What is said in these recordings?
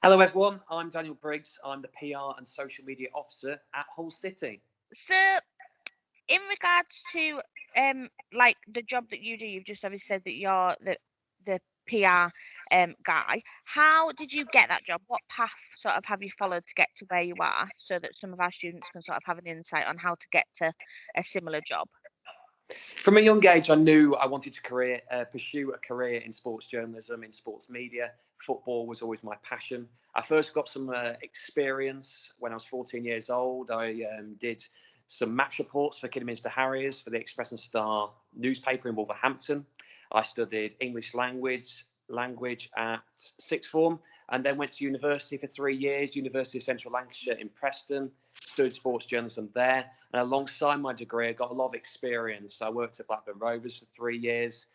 Hello, everyone. I'm Daniel Briggs. I'm the PR and social media officer at Hull City. So, in regards to like the job that you do, you've just obviously said that you're the PR guy. How did you get that job? What path sort of have you followed to get to where you are, so that some of our students can sort of have an insight on how to get to a similar job? From a young age, I knew I wanted to pursue a career in sports journalism, in sports media. Football was always my passion. I first got some experience when I was 14 years old. I did some match reports for Kidderminster Harriers for the Express and Star newspaper in Wolverhampton. I studied English language at sixth form, and then went to university for 3 years, University of Central Lancashire in Preston. Studied sports journalism there, and alongside my degree, I got a lot of experience. I worked at Blackburn Rovers for 3 years,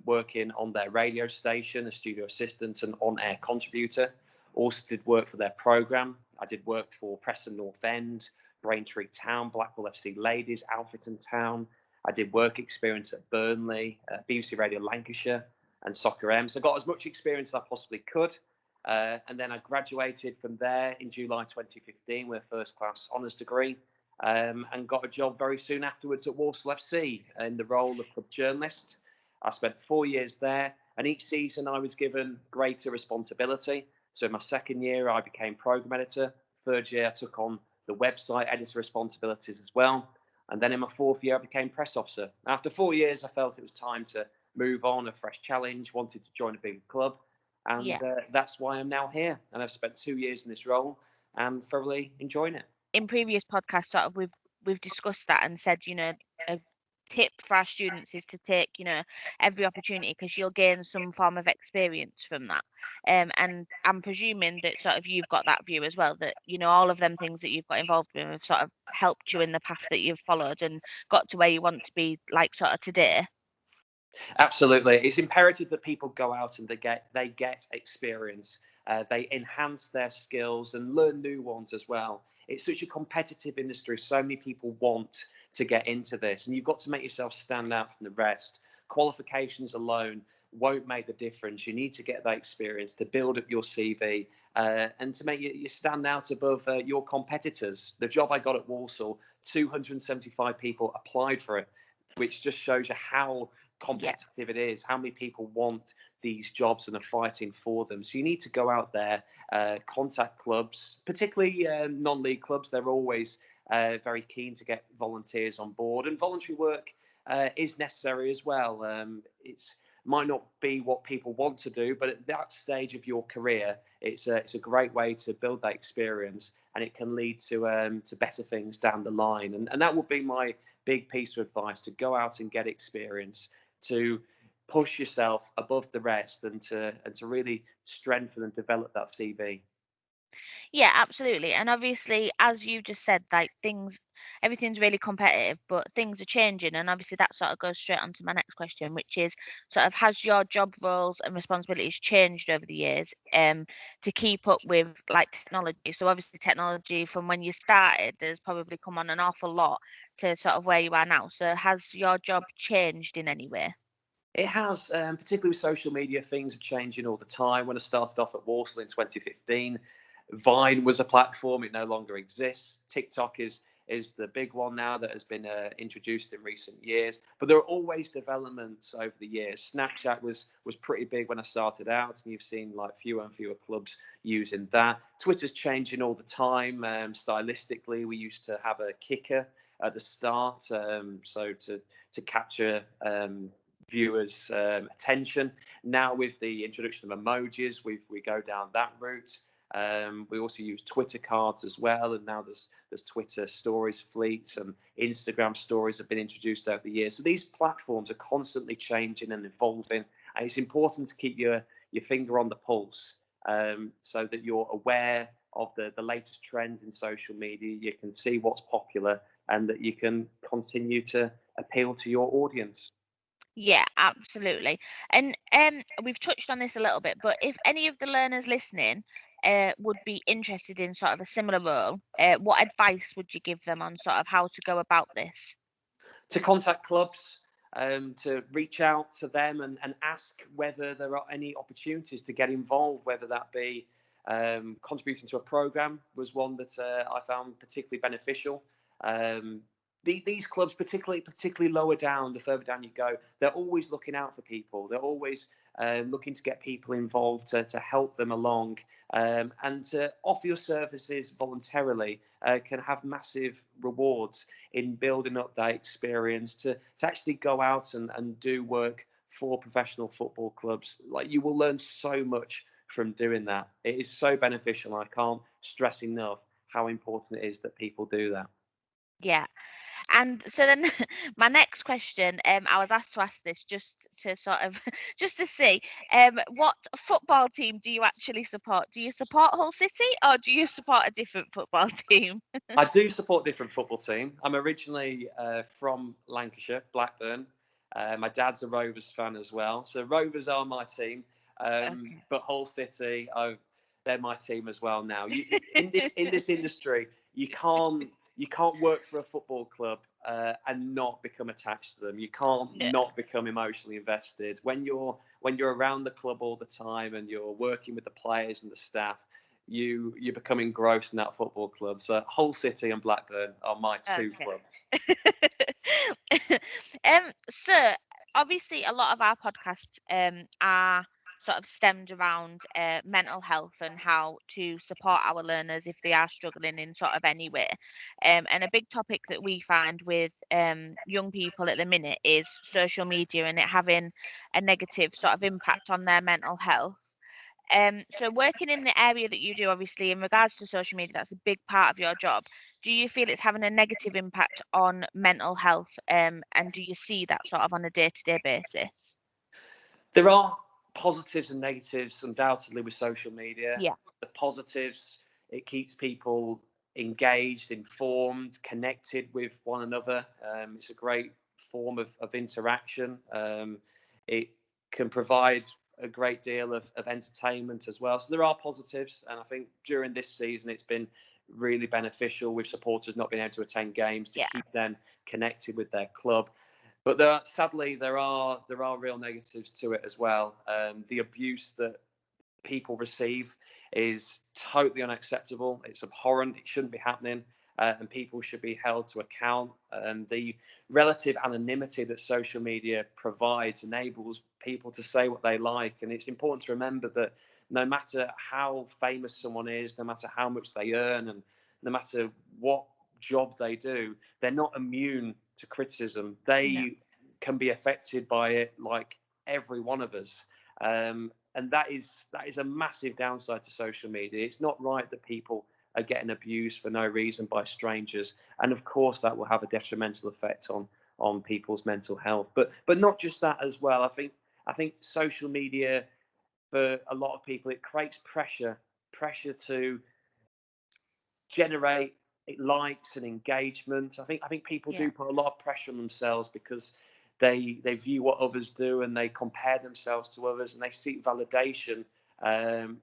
working on their radio station, a studio assistant and on-air contributor. Also did work for their programme. I did work for Preston North End, Braintree Town, Blackpool FC Ladies, Alfreton Town. I did work experience at Burnley, BBC Radio Lancashire, and Soccer M. So I got as much experience as I possibly could. And then I graduated from there in July 2015 with a first class honours degree, and got a job very soon afterwards at Walsall FC in the role of club journalist. I spent 4 years there, and each season I was given greater responsibility. So in my second year, I became programme editor. Third year, I took on the website editor responsibilities as well. And then in my fourth year, I became press officer. After 4 years, I felt it was time to move on, a fresh challenge, wanted to join a big club. Yeah. And that's why I'm now here. And I've spent 2 years in this role and thoroughly enjoying it. In previous podcasts, sort of we've discussed that and said, a tip for our students is to take, every opportunity, because you'll gain some form of experience from that. And I'm presuming that sort of you've got that view as well, that all of them things that you've got involved with have sort of helped you in the path that you've followed and got to where you want to be, like sort of today. Absolutely, it's imperative that people go out and they get experience. They enhance their skills and learn new ones as well. It's such a competitive industry. So many people want to get into this, and you've got to make yourself stand out from the rest. Qualifications alone won't make the difference. You need to get that experience to build up your CV, and to make you stand out above your competitors. The job I got at Walsall, 275 people applied for it, which just shows you how Yeah. competitive it is, how many people want these jobs and are fighting for them. So you need to go out there, contact clubs, particularly non-league clubs. They're always very keen to get volunteers on board, and voluntary work is necessary as well. It's might not be what people want to do, but at that stage of your career, it's a great way to build that experience, and it can lead to better things down the line. And that would be my big piece of advice: to go out and get experience, to push yourself above the rest, and to really strengthen and develop that CV. Yeah, absolutely. And obviously, as you just said, like everything's really competitive, but things are changing. And obviously, that sort of goes straight on to my next question, which is sort of, has your job roles and responsibilities changed over the years, to keep up with like technology? So obviously, technology from when you started has probably come on an awful lot to sort of where you are now. So has your job changed in any way? It has, particularly with social media, things are changing all the time. When I started off at Walsall in 2015, Vine was a platform; it no longer exists. TikTok is the big one now that has been introduced in recent years. But there are always developments over the years. Snapchat was pretty big when I started out, and you've seen like fewer and fewer clubs using that. Twitter's changing all the time. Stylistically, we used to have a kicker at the start, so to capture viewers' attention. Now, with the introduction of emojis, we go down that route. We also use Twitter cards as well, and now there's Twitter stories fleets, and Instagram stories have been introduced over the years. So these platforms are constantly changing and evolving, and it's important to keep your finger on the pulse, so that you're aware of the latest trends in social media. You can see what's popular, and that you can continue to appeal to your audience. Yeah, absolutely. And we've touched on this a little bit, but if any of the learners listening would be interested in sort of a similar role, what advice would you give them on sort of how to go about this? To contact clubs, to reach out to them, and ask whether there are any opportunities to get involved, whether that be Contributing to a program was one that I found particularly beneficial. Um, these clubs, particularly lower down, the further down you go, they're always looking out for people. They're always looking to get people involved to help them along, and to offer your services voluntarily can have massive rewards in building up that experience to actually go out and do work for professional football clubs. Like, you will learn so much from doing that. It is so beneficial. I can't stress enough how important it is that people do that. Yeah. And so then my next question, I was asked to ask this just to sort of just to see, what football team do you actually support? Do you support Hull City or do you support a different football team? I do support different football team. I'm originally from Lancashire, Blackburn. My dad's a Rovers fan as well, so Rovers are my team. Okay. But Hull City, they're my team as well now. In this industry, you can't work for a football club and not become attached to them. You can't No. not become emotionally invested when you're around the club all the time and you're working with the players and the staff. You become engrossed in that football club. So Hull City and Blackburn are my two Okay. clubs. So obviously a lot of our podcasts are sort of stemmed around mental health and how to support our learners if they are struggling in sort of any way. And a big topic that we find with young people at the minute is social media and it having a negative sort of impact on their mental health. So working in the area that you do, obviously, in regards to social media, that's a big part of your job. Do you feel it's having a negative impact on mental health? And do you see that sort of on a day-to-day basis? There are positives and negatives, undoubtedly, with social media. Yeah, The positives, it keeps people engaged, informed, connected with one another. It's a great form of interaction. It can provide a great deal of entertainment as well. So there are positives, and I think during this season it's been really beneficial with supporters not being able to attend games to yeah, keep them connected with their club. But sadly, there are real negatives to it as well. The abuse that people receive is totally unacceptable. It's abhorrent. It shouldn't be happening, and people should be held to account. The relative anonymity that social media provides enables people to say what they like, and it's important to remember that no matter how famous someone is, no matter how much they earn, and no matter what job they do, they're not immune to criticism. no, They can be affected by it like every one of us. And that is a massive downside to social media. It's not right that people are getting abused for no reason by strangers, and of course that will have a detrimental effect on people's mental health. But not just that as well. I think social media, for a lot of people, it creates pressure to generate likes and engagement. I think people yeah, do put a lot of pressure on themselves because they view what others do and they compare themselves to others and they seek validation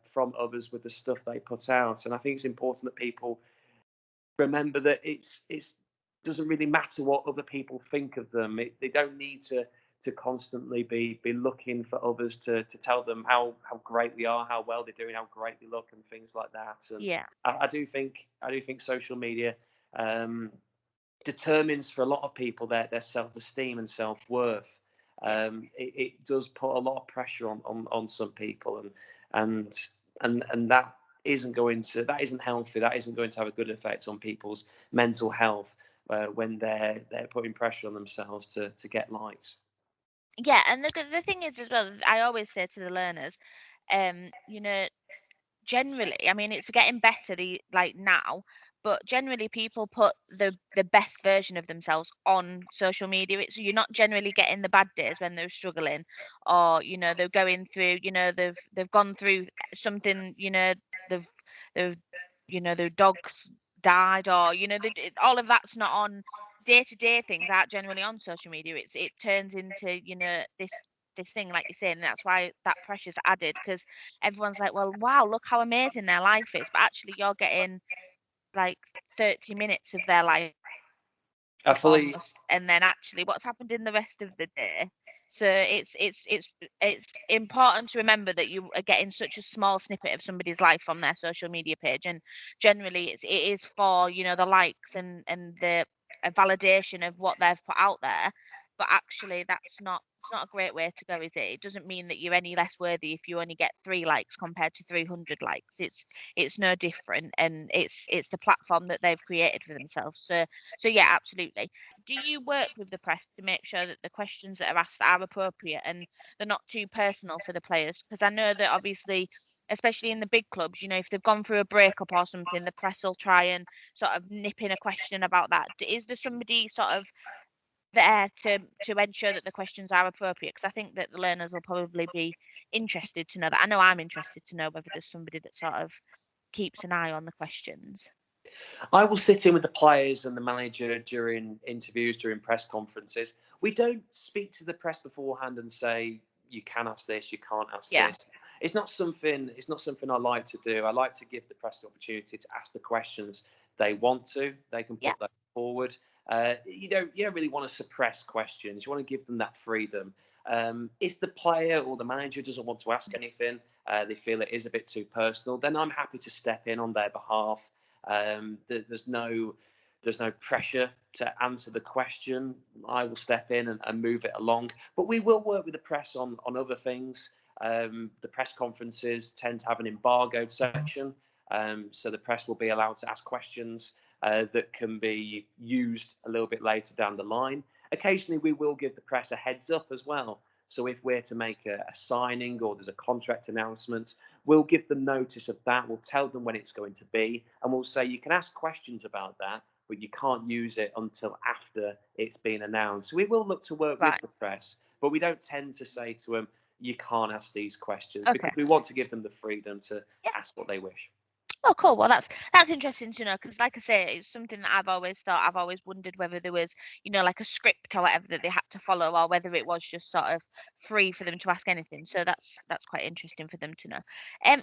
from others with the stuff they put out. And I think it's important that people remember that it's doesn't really matter what other people think of them. They don't need to constantly be looking for others to tell them how great they are, how well they're doing, how great they look, and things like that. And yeah, I do think social media um, determines for a lot of people their self esteem and self worth. yeah. It does put a lot of pressure on some people, and and that isn't healthy. That isn't going to have a good effect on people's mental health when they're putting pressure on themselves to get likes. Yeah, and the thing is as well, I always say to the learners, you know, generally, I mean, it's getting better like now, but generally people put the best version of themselves on social media. It's you're not generally getting the bad days when they're struggling, or they're going through, they've gone through something, they've they've their dogs died, or all of that's not on day to day things aren't generally on social media. It turns into this thing like you're saying, and that's why that pressure's added because everyone's like, well, wow, look how amazing their life is. But actually, you're getting like 30 minutes of their life I fully almost. And then actually, what's happened in the rest of the day? So it's important to remember that you are getting such a small snippet of somebody's life from their social media page, and generally it is for, you know, the likes and the a validation of what they've put out there. But actually, it's not a great way to go, is it? It doesn't mean that you're any less worthy if you only get 3 likes compared to 300 likes. It's no different, and it's the platform that they've created for themselves. So yeah, absolutely. Do you work with the press to make sure that the questions that are asked are appropriate and they're not too personal for the players? Because I know that obviously, especially in the big clubs, you know, if they've gone through a breakup or something, the press will try and sort of nip in a question about that. Is there somebody sort of there to ensure that the questions are appropriate? Because I think that the learners will probably be interested to know that. I know I'm interested to know whether there's somebody that sort of keeps an eye on the questions. I will sit in with the players and the manager during interviews, during press conferences. We don't speak to the press beforehand and say you can ask this, you can't ask Yeah, this. It's not something. It's not something I like to do. I like to give the press the opportunity to ask the questions they want to. They can yeah, put that forward. You don't really want to suppress questions. You want to give them that freedom. If the player or the manager doesn't want to ask anything, they feel it is a bit too personal, then I'm happy to step in on their behalf. There's no pressure to answer the question. I will step in and move it along. But we will work with the press on other things. The press conferences tend to have an embargoed section, so the press will be allowed to ask questions that can be used a little bit later down the line. Occasionally, we will give the press a heads up as well. So if we're to make a signing or there's a contract announcement, we'll give them notice of that. We'll tell them when it's going to be, and we'll say you can ask questions about that, but you can't use it until after it's been announced. So we will look to work with right. the press, but we don't tend to say to them, you can't ask these questions, Okay. because we want to give them the freedom to Yeah. ask what they wish. Oh, cool. Well, that's interesting to know because, like I say, it's something that I've always thought. I've always wondered whether there was, you know, like a script or whatever that they had to follow, or whether it was just sort of free for them to ask anything. So that's quite interesting for them to know.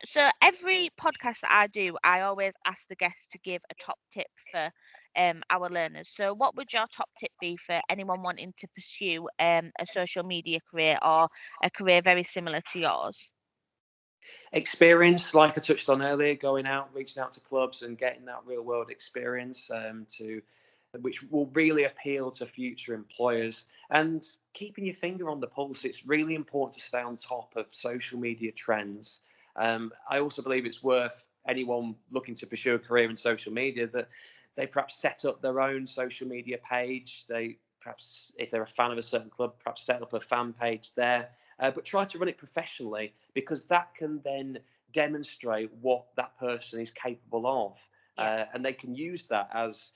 So every podcast that I do, I always ask the guests to give a top tip for our learners. So, what would your top tip be for anyone wanting to pursue a social media career or a career very similar to yours? Experience, like I touched on earlier, going out, reaching out to clubs and getting that real world experience to which will really appeal to future employers, and keeping your finger on the pulse. It's really important to stay on top of social media trends. I also believe it's worth anyone looking to pursue a career in social media that they perhaps set up their own social media page. They perhaps, if they're a fan of a certain club, perhaps set up a fan page there, but try to run it professionally, because that can then demonstrate what that person is capable of, Yeah, and they can use that as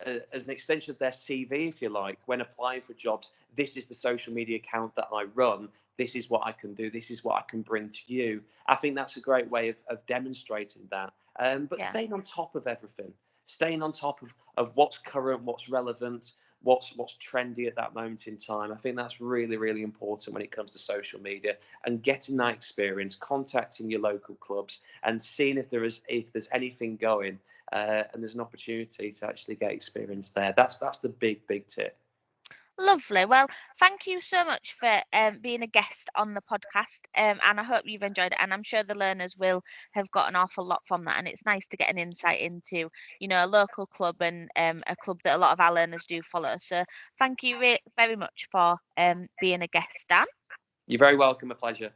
an extension of their CV, if you like, when applying for jobs. This is the social media account that I run. This is what I can do. This is what I can bring to you. I think that's a great way of demonstrating that. But yeah. staying on top of everything, staying on top of what's current, what's relevant, what's trendy at that moment in time. I think that's really, really important when it comes to social media, and getting that experience, contacting your local clubs and seeing if there's anything going, and there's an opportunity to actually get experience there. That's the big tip. Lovely. Well, thank you so much for being a guest on the podcast. And I hope you've enjoyed it. And I'm sure the learners will have got an awful lot from that. And it's nice to get an insight into, you know, a local club and a club that a lot of our learners do follow. So thank you very much for being a guest, Dan. You're very welcome. A pleasure.